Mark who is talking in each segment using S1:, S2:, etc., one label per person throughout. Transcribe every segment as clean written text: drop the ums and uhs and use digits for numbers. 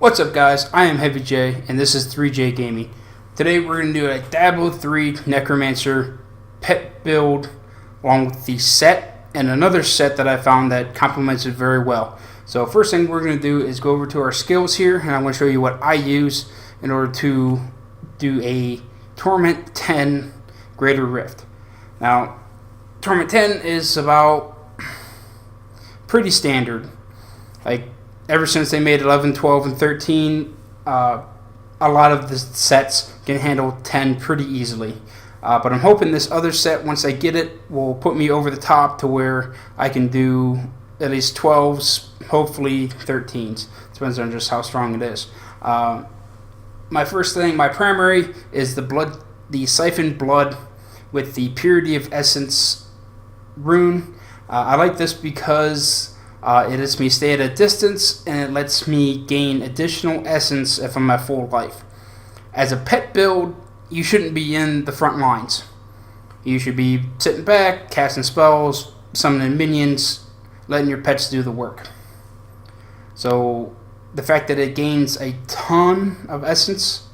S1: What's up, guys? I am Heavy J, and this is 3J Gaming. Today we're going to do a Diablo 3 Necromancer pet build along with the set and another set that I found that complements it very well. So first thing we're going to do is go over to our skills here, and I'm going to show you what I use in order to do a Torment 10 Greater Rift. Now, Torment 10 is about pretty standard. Like, ever since they made 11, 12, and 13, a lot of the sets can handle 10 pretty easily. But I'm hoping this other set, once I get it, will put me over the top to where I can do at least 12s, hopefully 13s. Depends on just how strong it is. My first thing, my primary, is the Siphoned Blood with the Purity of Essence rune. I like this because it lets me stay at a distance, and it lets me gain additional essence if I'm at full life. As a pet build, you shouldn't be in the front lines. You should be sitting back, casting spells, summoning minions, letting your pets do the work. So the fact that it gains a ton of essence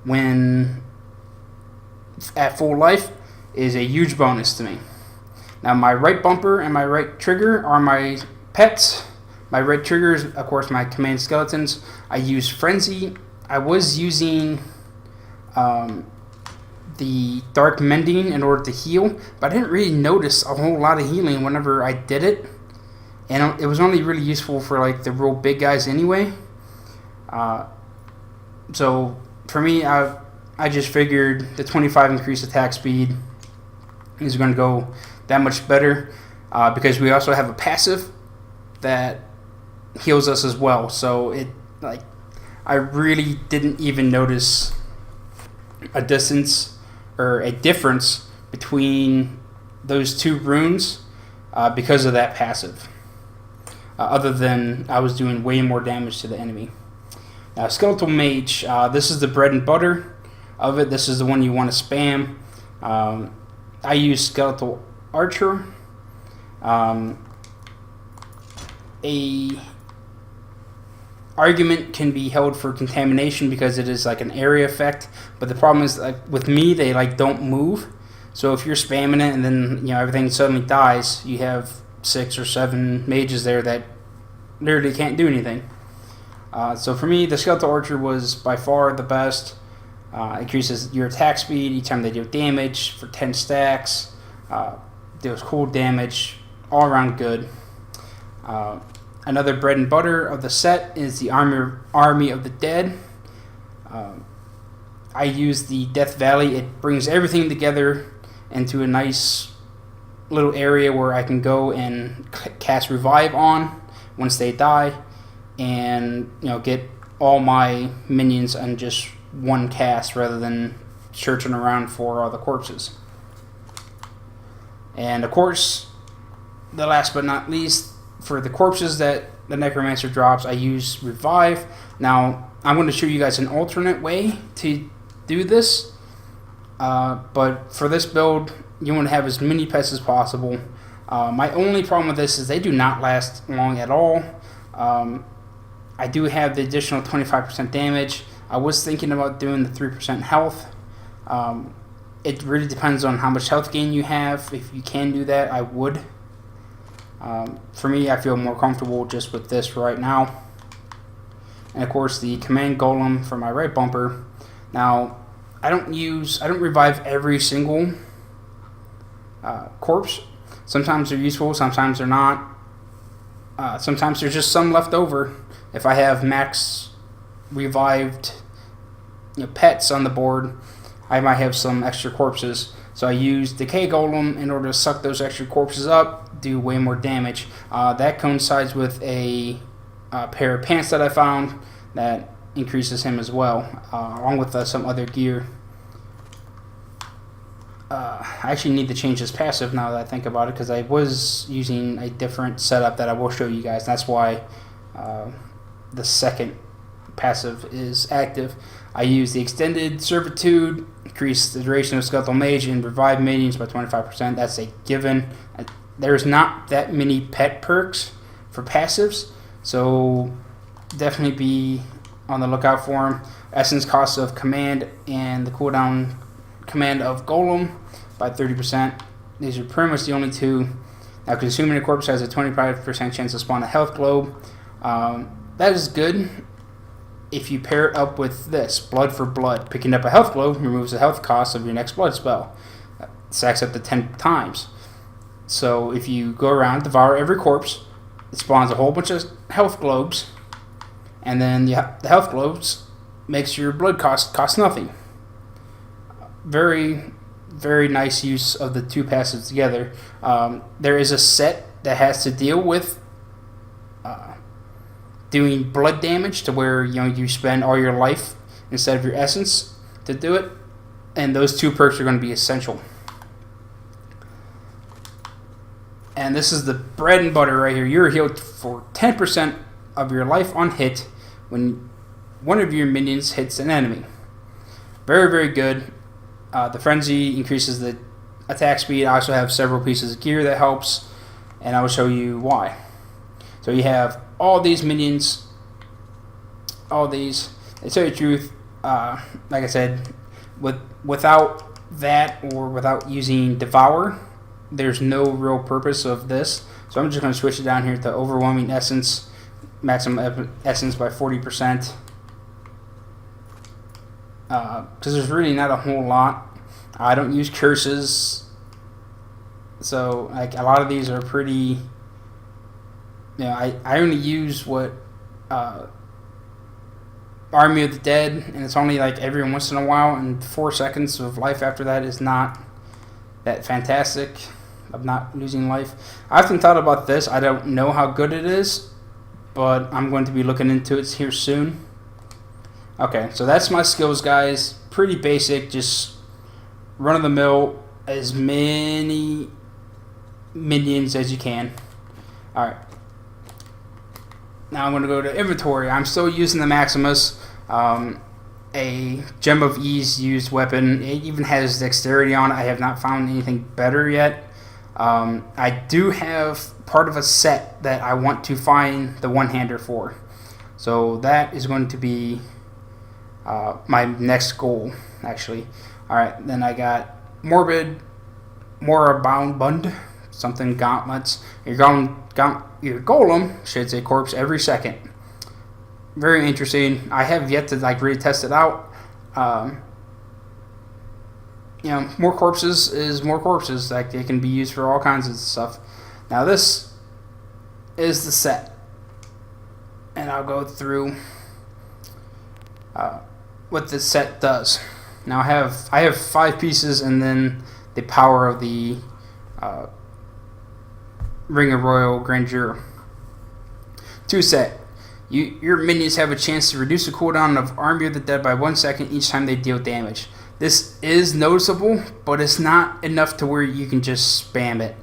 S1: when at full life is a huge bonus to me. Now, my right bumper and my right trigger are my pets. My right trigger is, of course, my command skeletons. I use Frenzy. I was using the Dark Mending in order to heal, but I didn't really notice a whole lot of healing whenever I did it. And it was only really useful for like the real big guys anyway. So for me, I just figured the 25 increased attack speed is going to go that much better, because we also have a passive that heals us as well. So I really didn't even notice a distance or a difference between those two runes because of that passive. Other than I was doing way more damage to the enemy. Now, Skeletal Mage, this is the bread and butter of it. This is the one you want to spam. I use Skeletal Archer. A argument can be held for contamination because it is like an area effect, but the problem is, like, with me, they don't move. So if you're spamming it and then everything suddenly dies, you have 6 or 7 mages there that literally can't do anything. So for me, the Skeletal Archer was by far the best. Increases your attack speed each time they do damage for 10 stacks. Deals cool damage, all around good. Another bread and butter of the set is the Army of the Dead. I use the Death Valley. It brings everything together into a nice little area where I can go and cast Revive on once they die, and get all my minions on just one cast rather than searching around for all the corpses. And of course, the last but not least, for the corpses that the Necromancer drops, I use Revive. Now, I'm going to show you guys an alternate way to do this, but for this build, you want to have as many pets as possible. My only problem with this is they do not last long at all. I do have the additional 25% damage. I was thinking about doing the 3% health. It really depends on how much health gain you have. If you can do that, I would. For me, I feel more comfortable just with this right now. And of course, the Command Golem for my right bumper. Now, I don't revive every single corpse. Sometimes they're useful, sometimes they're not. Sometimes there's just some left over. If I have max revived pets on the board, I might have some extra corpses. So I use Decay Golem in order to suck those extra corpses up, do way more damage. That coincides with a pair of pants that I found that increases him as well, along with some other gear. I actually need to change this passive now that I think about it, because I was using a different setup that I will show you guys. That's why the second passive is active. I use the Extended Servitude, increase the duration of Skeletal Mage, and revive minions by 25%. That's a given. There's not that many pet perks for passives, so definitely be on the lookout for them. Essence cost of command and the cooldown command of Golem by 30%. These are pretty much the only two. Now, consuming a corpse has a 25% chance to spawn a health globe. That is good if you pair it up with this, Blood for Blood. Picking up a health globe removes the health cost of your next blood spell. Stacks up to 10 times. So if you go around, devour every corpse, it spawns a whole bunch of health globes, and then the health globes makes your blood cost nothing. Very, very nice use of the two passives together. There is a set that has to deal with doing blood damage, to where you spend all your life instead of your essence to do it, and those two perks are going to be essential. And this is the bread and butter right here. You're healed for 10% of your life on hit when one of your minions hits an enemy. Very, very good. The Frenzy increases the attack speed. I also have several pieces of gear that helps, and I will show you why. So you have all these minions, all these. To tell you the truth, like I said, without that, or without using Devour, there's no real purpose of this. So I'm just going to switch it down here to Overwhelming Essence, maximum essence by 40%. Because there's really not a whole lot. I don't use curses, so like a lot of these are pretty. I only use what Army of the Dead, and it's only like every once in a while, and 4 seconds of life after that is not that fantastic of not losing life. I often thought about this. I don't know how good it is, but I'm going to be looking into it here soon. Okay, so that's my skills, guys. Pretty basic, just run-of-the-mill, as many minions as you can. Alright. Now I'm going to go to inventory. I'm still using the Maximus, a Gem of Ease used weapon. It even has dexterity on it. I have not found anything better yet. I do have part of a set that I want to find the one-hander for. So that is going to be my next goal, actually. Alright, then I got Moribund, something gauntlets. Your golem sheds a corpse every second. Very interesting. I have yet to really test it out. More corpses is more corpses. Like, they can be used for all kinds of stuff. Now this is the set, and I'll go through what this set does. Now I have 5 pieces, and then the power of the Ring of Royal Grandeur. 2 set. Your minions have a chance to reduce the cooldown of Army of the Dead by 1 second each time they deal damage. This is noticeable, but it's not enough to where you can just spam it.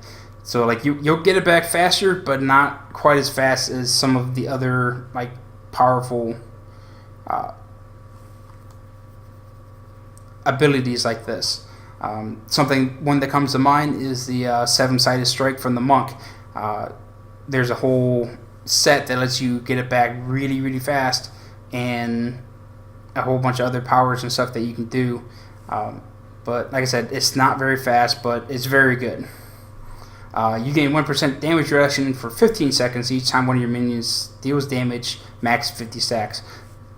S1: So like you'll get it back faster, but not quite as fast as some of the other powerful abilities like this. One that comes to mind is the 7-sided strike from the monk. There's a whole set that lets you get it back really, really fast, and a whole bunch of other powers and stuff that you can do. But like I said, it's not very fast, but it's very good. You gain 1% damage reduction for 15 seconds each time one of your minions deals damage, max 50 stacks.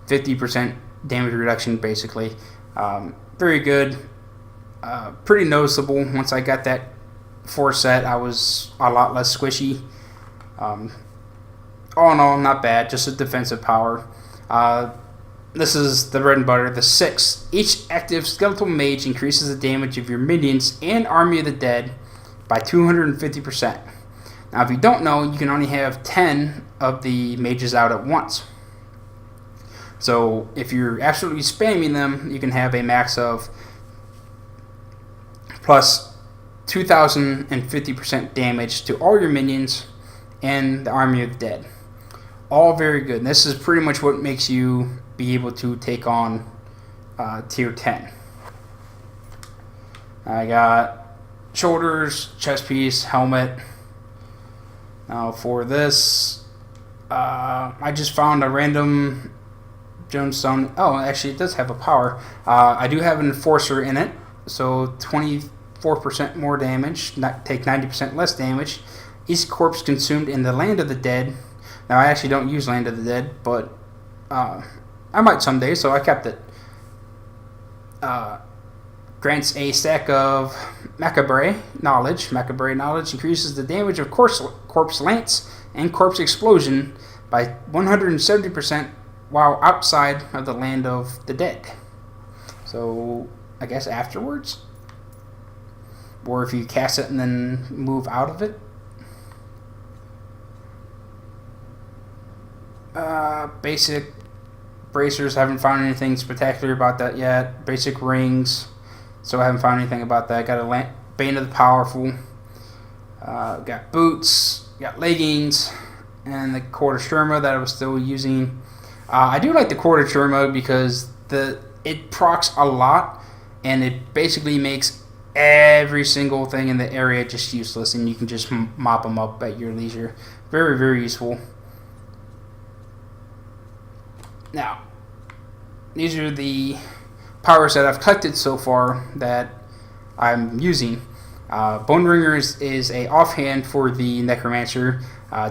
S1: 50% damage reduction, basically. Very good. Pretty noticeable. Once I got that 4 set, I was a lot less squishy. All in all, not bad. Just a defensive power. This is the bread and butter. The 6. Each active skeletal mage increases the damage of your minions and Army of the Dead by 250%. Now, if you don't know, you can only have 10 of the mages out at once. So if you're absolutely spamming them, you can have a max of plus 2,050% damage to all your minions and the Army of the Dead. All very good. And this is pretty much what makes you be able to take on tier 10. I got shoulders, chest piece, helmet. Now for this, I just found a random Jonestone. Oh, actually, it does have a power. I do have an Enforcer in it, so 24% more damage. Take 90% less damage. Each corpse consumed in the Land of the Dead. Now, I actually don't use Land of the Dead, but I might someday, so I kept it. Grants a stack of macabre knowledge. Macabre knowledge increases the damage of corpse lance and corpse explosion by 170% while outside of the Land of the Dead. So I guess afterwards, or if you cast it and then move out of it. Basic bracers, haven't found anything spectacular about that yet. Basic rings, so I haven't found anything about that. Got a Bane of the Powerful. Got boots, got leggings, and the Quarter Sherma that I was still using. I do like the Quarter Sherma because it procs a lot, and it basically makes every single thing in the area just useless, and you can just mop them up at your leisure. Very, very useful. Now, these are the powers that I've collected so far that I'm using. Bone Ringer is a offhand for the Necromancer.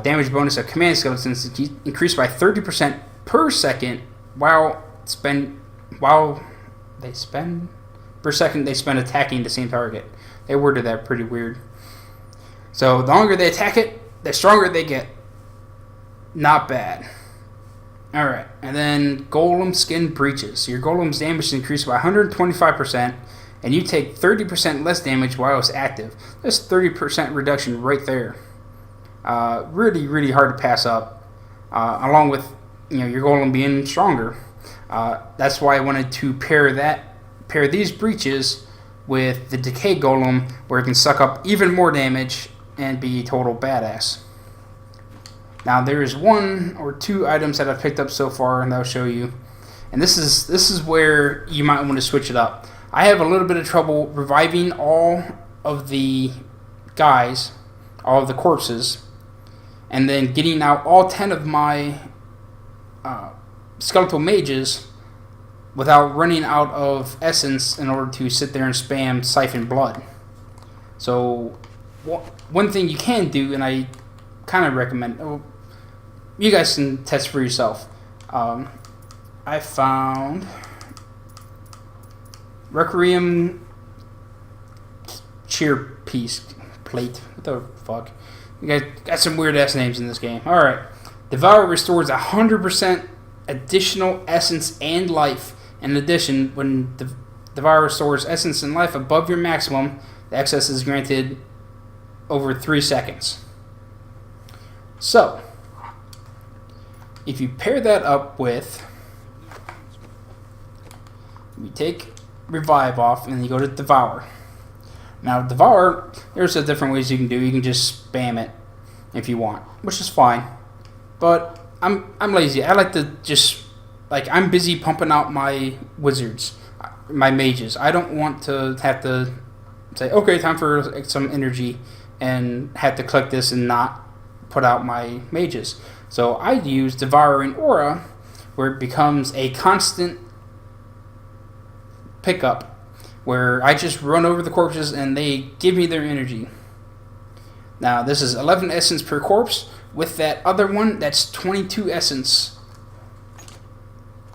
S1: Damage bonus of command skeletons increased by 30% per second per second they spend attacking the same target. They worded that pretty weird. So the longer they attack it, the stronger they get. Not bad. Alright, and then Golem Skin Breaches. Your Golem's damage is increased by 125%, and you take 30% less damage while it's active. That's 30% reduction right there. Really, really hard to pass up, along with your Golem being stronger. That's why I wanted to pair these breaches with the Decay Golem, where it can suck up even more damage and be a total badass. Now there is one or two items that I've picked up so far, and I'll show you. And this is where you might want to switch it up. I have a little bit of trouble reviving all of the guys, all of the corpses, and then getting out all 10 of my skeletal mages without running out of essence in order to sit there and spam Siphon Blood. So one thing you can do, and I kind of recommend, you guys can test for yourself. I found Requiem Cheer Piece Plate. What the fuck? You guys got some weird ass names in this game. Alright. Devour restores 100% additional essence and life. In addition, when Devour restores essence and life above your maximum, the excess is granted over 3 seconds. So, if you pair that up with, you take Revive off and you go to Devour. Now Devour, there's a different ways you can do. You can just spam it if you want, which is fine. But I'm lazy. I like to just, I'm busy pumping out my wizards, my mages. I don't want to have to say, okay, time for some energy, and have to click this and not put out my mages. So I use Devouring Aura, where it becomes a constant pickup, where I just run over the corpses and they give me their energy. Now this is 11 essence per corpse. With that other one, that's 22 essence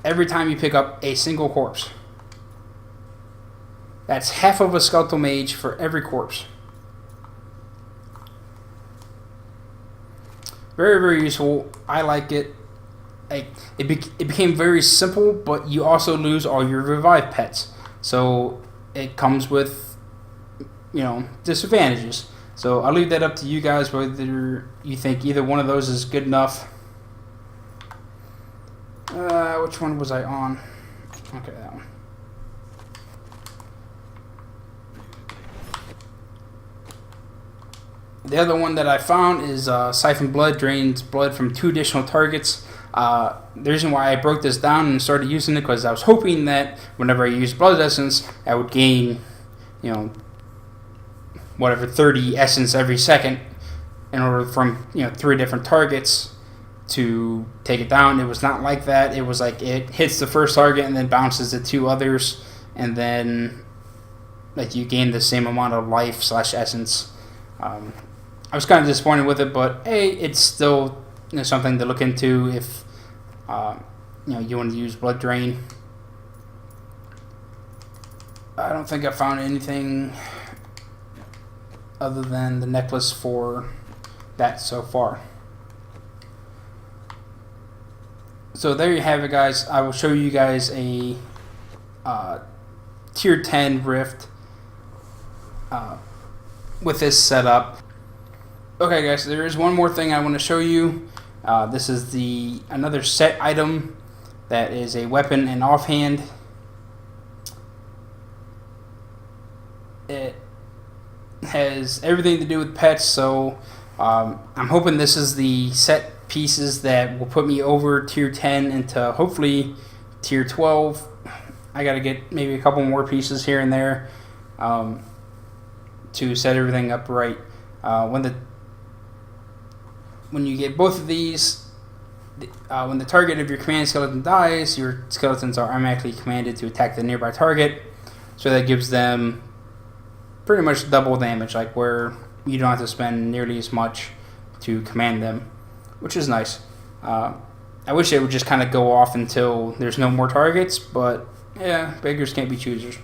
S1: every time you pick up a single corpse. That's half of a skeletal mage for every corpse. Very, very useful. I like it. It became very simple, but you also lose all your revive pets. So it comes with, disadvantages. So I'll leave that up to you guys, whether you think either one of those is good enough. Which one was I on? Okay, that one. The other one that I found is Siphon Blood, drains blood from 2 additional targets. The reason why I broke this down and started using it, because I was hoping that whenever I used Blood Essence, I would gain, 30 essence every second in order from, 3 different targets to take it down. It was not like that. It was like it hits the first target and then bounces to 2 others, and then like you gain the same amount of life / essence. I was kind of disappointed with it, but hey, it's still something to look into if you want to use Blood Drain. I don't think I found anything other than the necklace for that so far. So there you have it, guys. I will show you guys a tier 10 rift with this setup. Okay, guys, there is one more thing I want to show you. This is another set item that is a weapon and offhand. It has everything to do with pets, so I'm hoping this is the set pieces that will put me over tier 10 into hopefully tier 12. I gotta get maybe a couple more pieces here and there to set everything up right. When you get both of these, when the target of your command skeleton dies, your skeletons are automatically commanded to attack the nearby target, so that gives them pretty much double damage, like where you don't have to spend nearly as much to command them, which is nice. I wish it would just kind of go off until there's no more targets, but yeah, beggars can't be choosers.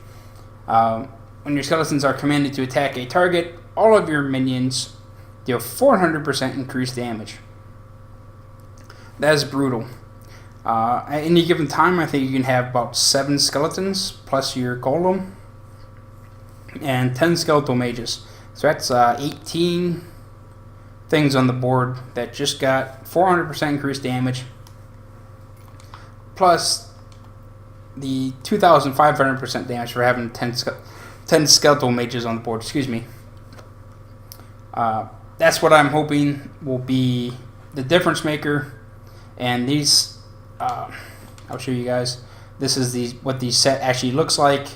S1: When your skeletons are commanded to attack a target, all of your minions deal 400% increased damage. That is brutal. At any given time, I think you can have about 7 skeletons plus your golem and 10 skeletal mages. So that's 18 things on the board that just got 400% increased damage, plus the 2,500% damage for having 10 skeletal mages on the board. Excuse me. That's what I'm hoping will be the difference maker. And these, I'll show you guys. This is what the set actually looks like.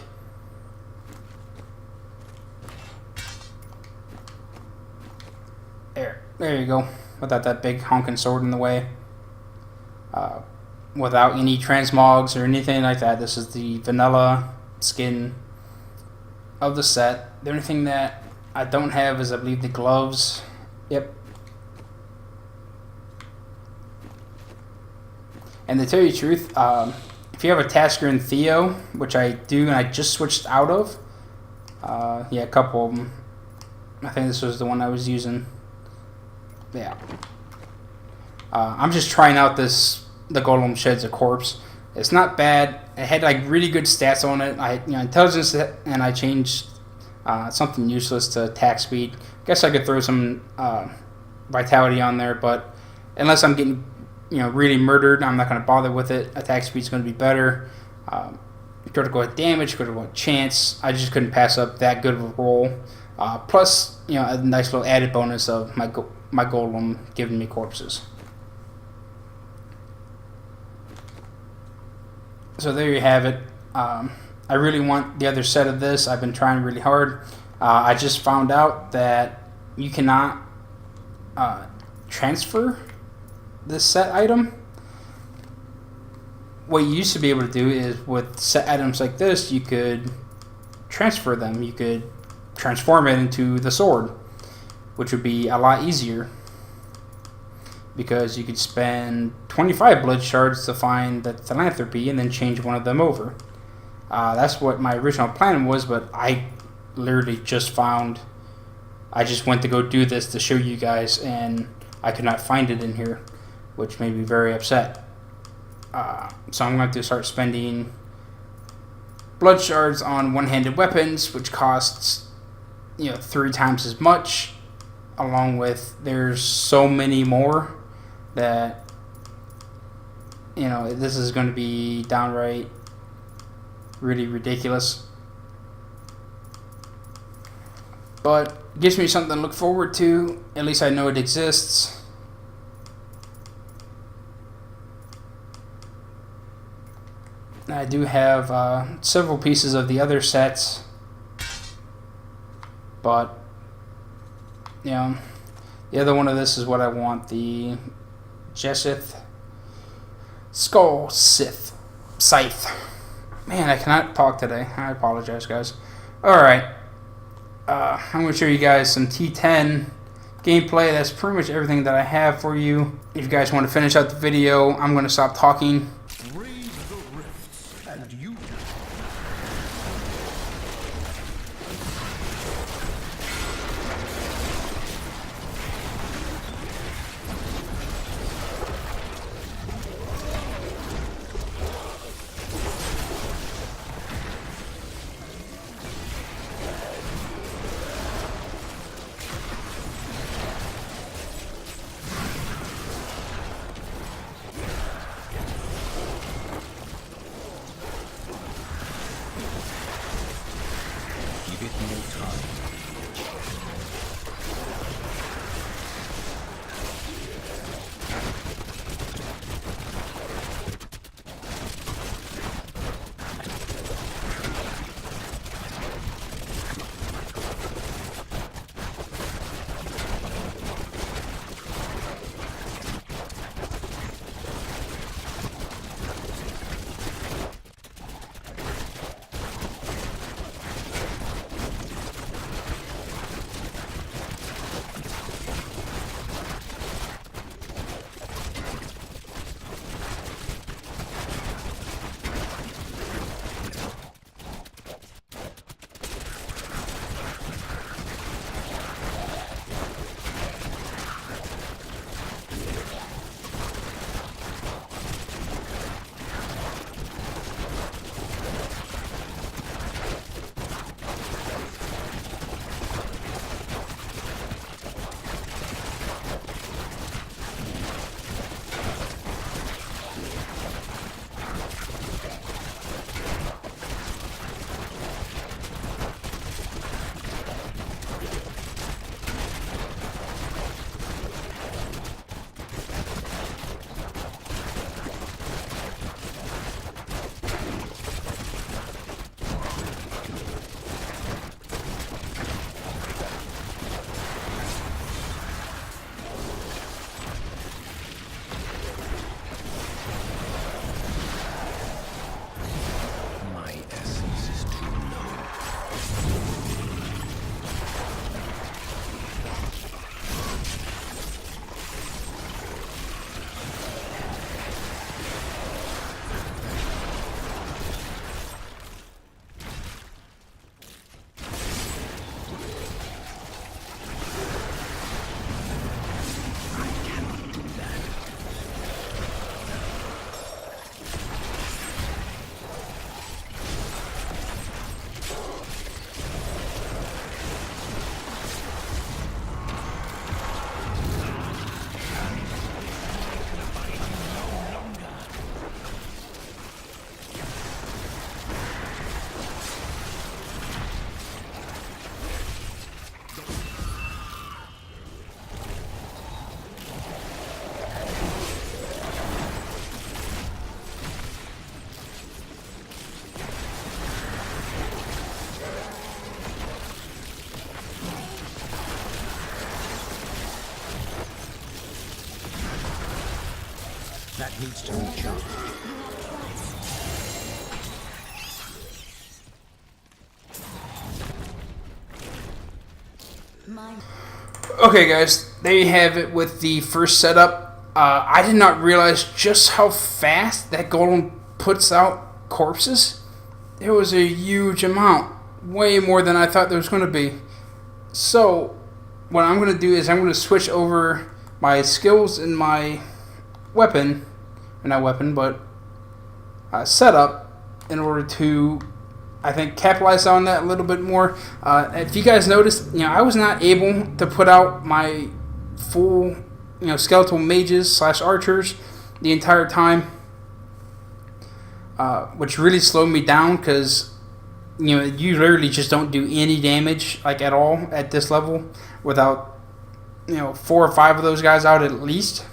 S1: There you go. Without that big honking sword in the way. Without any transmogs or anything like that. This is the vanilla skin of the set. The only thing that I don't have is, I believe, the gloves. Yep. And to tell you the truth, if you have a Tasker and Theo, which I do, and I just switched out of, yeah, a couple of them. I think this was the one I was using. Yeah. I'm just trying out the Golem Sheds a Corpse. It's not bad. It had like really good stats on it. Intelligence, and I changed something useless to attack speed. Guess I could throw some vitality on there, but unless I'm getting really murdered, I'm not going to bother with it. Attack speed's going to be better. Critical hit damage, critical hit chance. I just couldn't pass up that good of a roll. Plus, a nice little added bonus of my golem giving me corpses. So there you have it. I really want the other set of this. I've been trying really hard. I just found out that you cannot transfer this set item. What you used to be able to do is, with set items like this, you could transfer them. You could transform it into the sword, which would be a lot easier, because you could spend 25 blood shards to find the philanthropy and then change one of them over. That's what my original plan was, but I literally just found, I just went to go do this to show you guys, and I could not find it in here, which made me very upset. So I'm going to start spending blood shards on one-handed weapons, which costs 3 times as much, along with there's so many more that this is going to be downright really ridiculous. But it gives me something to look forward to. At least I know it exists. I do have several pieces of the other sets, but the other one of this is what I want, the Jessith Skull Scythe. Man, I cannot talk today. I apologize, guys. Alright. I'm going to show you guys some T10 gameplay. That's pretty much everything that I have for you. If you guys want to finish out the video, I'm going to stop talking.
S2: That needs to reach up.
S1: Okay, guys, there you have it with the first setup. I did not realize just how fast that golem puts out corpses. There was a huge amount, way more than I thought there was going to be. So, what I'm going to do is I'm going to switch over my skills in my weapon, or not weapon, but setup, in order to, I think, capitalize on that a little bit more. If you guys noticed, I was not able to put out my full, skeletal mages / archers the entire time, which really slowed me down because, you literally just don't do any damage, like, at all at this level without, 4 or 5 of those guys out at least.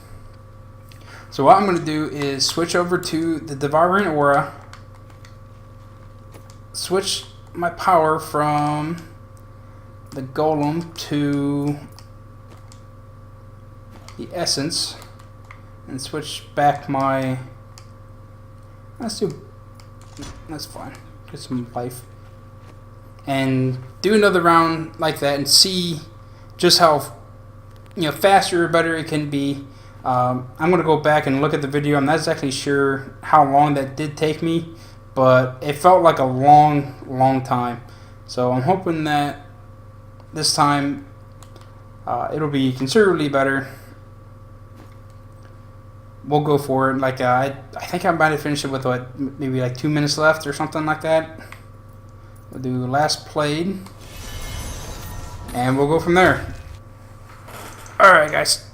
S1: So what I'm going to do is switch over to the Devouring Aura, switch my power from the Golem to the Essence, and switch back my... That's fine. Get some life. And do another round like that and see just how faster or better it can be. I'm going to go back and look at the video. I'm not exactly sure how long that did take me, but it felt like a long time. So I'm hoping that this time it'll be considerably better. We'll go for it. Like I think I might have finished it with maybe like 2 minutes left or something like that. We'll do last played, and we'll go from there. All right, guys.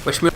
S1: Wish me.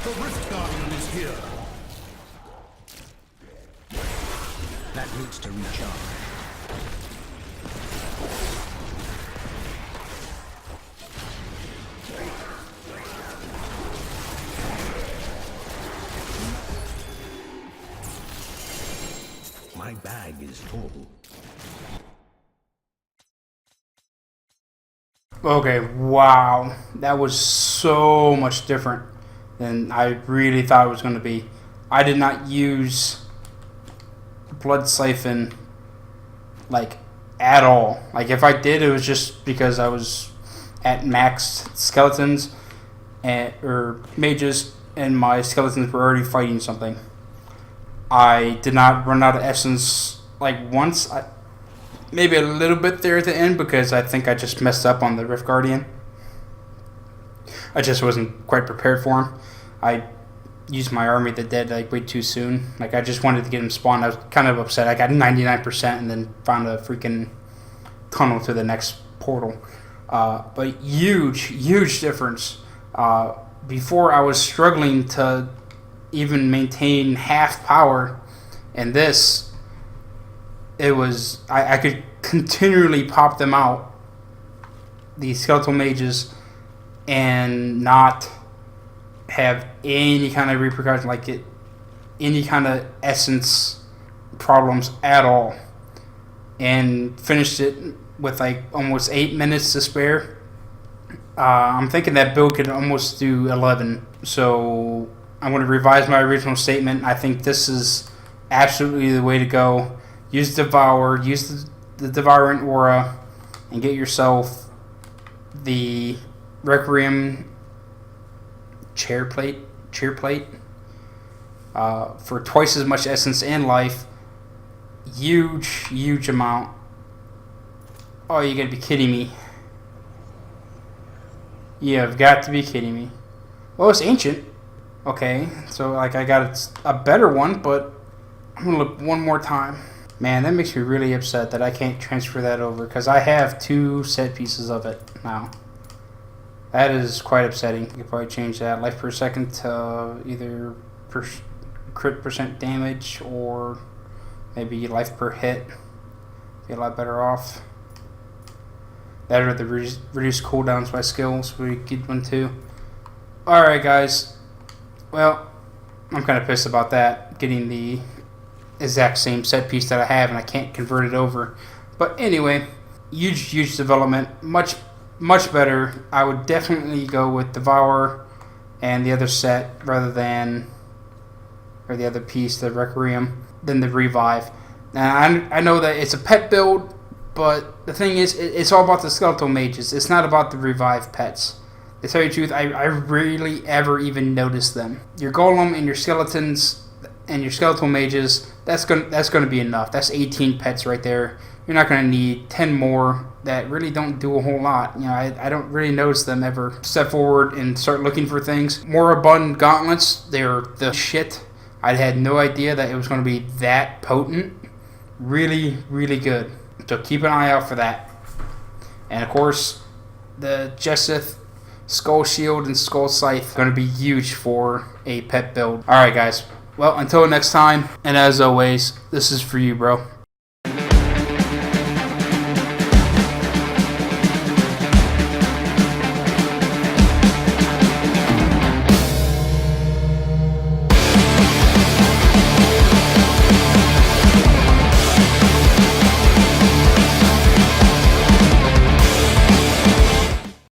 S2: The Rift Guardian is here. That needs to recharge. My bag is full.
S1: Okay, wow. That was so much different than I really thought it was going to be. I did not use Blood Siphon, like, at all. Like, if I did, it was just because I was at maxed skeletons or mages, and my skeletons were already fighting something. I did not run out of essence, like, once. Maybe a little bit there at the end because I think I just messed up on the Rift Guardian. I just wasn't quite prepared for him. I used my Army of the Dead like way too soon. Like I just wanted to get him spawned. I was kind of upset. I got 99% and then found a freaking tunnel to the next portal. But huge difference. Before I was struggling to even maintain half power, and this, it was I could continually pop them out, these skeletal mages, and not have any kind of repercussion, any kind of essence problems at all, and finished it with like almost 8 minutes to spare. I'm thinking that build could almost do 11, so I'm going to revise my original statement. I think this is absolutely the way to go. Use Devour, use the Devourant Aura, and get yourself the Requiem chair plate for twice as much essence and life. huge amount. Oh, you gotta be kidding me. You have got to be kidding me. Well, it's ancient. Okay, so like I got a better one, but I'm gonna look one more time. Man, that makes me really upset that I can't transfer that over because I have 2 set pieces of it now. That is quite upsetting. You could probably change that. Life per second to either crit percent damage or maybe life per hit. Be a lot better off. That or the reduce cooldowns by skills. We get one too. Alright, guys. Well, I'm kind of pissed about that. Getting the exact same set piece that I have and I can't convert it over. But anyway, huge development. Much better. I would definitely go with Devour and the other set rather than, or the other piece, the Requiem, than the Revive. Now, I know that it's a pet build, but the thing is, it's all about the skeletal mages. It's not about the Revive pets. To tell you the truth, I rarely ever even notice them. Your Golem and your Skeletons and your Skeletal Mages, that's gonna be enough. That's 18 pets right there. You're not gonna need 10 more that really don't do a whole lot. You know, I don't really notice them ever step forward and start looking for things. Moribund Gauntlets, they're the shit. I had no idea that it was gonna be that potent. Really good. So keep an eye out for that. And of course, the Jesseth Skull Shield and Skull Scythe are going to be huge for a pet build. Alright guys, well until next time, and as always, this is for you, bro.